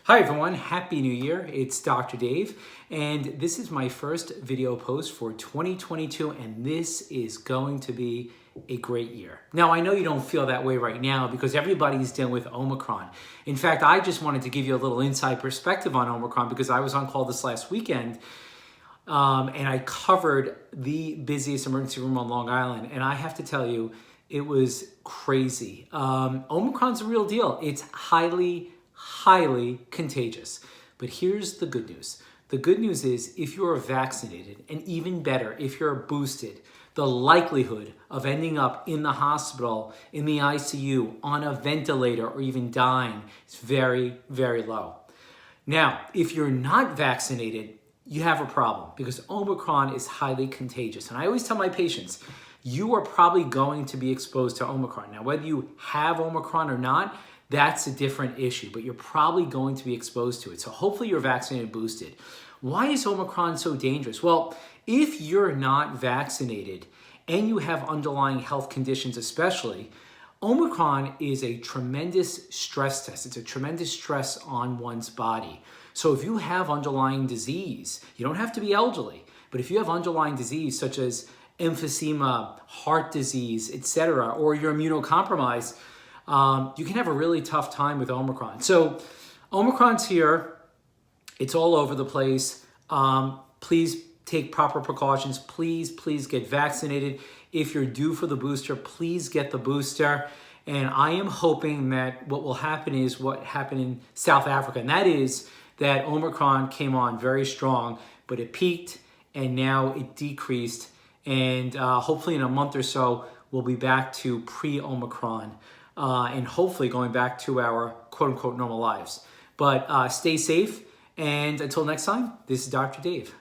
Hi everyone, Happy New Year. It's Dr. Dave, and this is my first video post for 2022, and this is going to be a great year. Now, I know you don't feel that way right now because everybody's dealing with Omicron. In fact, I just wanted to give you a little inside perspective on Omicron because I was on call this last weekend, and I covered the busiest emergency room on Long Island, and I have to tell you, it was crazy. Omicron's a real deal. It's highly contagious. But here's the good news. The good news is if you're vaccinated, and even better, if you're boosted, the likelihood of ending up in the hospital, in the ICU, on a ventilator, or even dying is very, very low. Now, if you're not vaccinated, you have a problem because Omicron is highly contagious. And I always tell my patients, you are probably going to be exposed to Omicron. Now, whether you have Omicron or not, that's a different issue, but you're probably going to be exposed to it. So hopefully you're vaccinated and boosted. Why is Omicron so dangerous? Well, if you're not vaccinated and you have underlying health conditions especially, Omicron is a tremendous stress test. It's a tremendous stress on one's body. So if you have underlying disease, you don't have to be elderly, but if you have underlying disease such as emphysema, heart disease, etc., or you're immunocompromised, you can have a really tough time with Omicron. So Omicron's here. It's all over the place. Please take proper precautions. Please get vaccinated. If you're due for the booster, please get the booster. And I am hoping that what will happen is what happened in South Africa. And that is that Omicron came on very strong, but it peaked and now it decreased. And hopefully in a month or so, we'll be back to pre-Omicron. And hopefully going back to our quote-unquote normal lives. But stay safe, and until next time, this is Dr. Dave.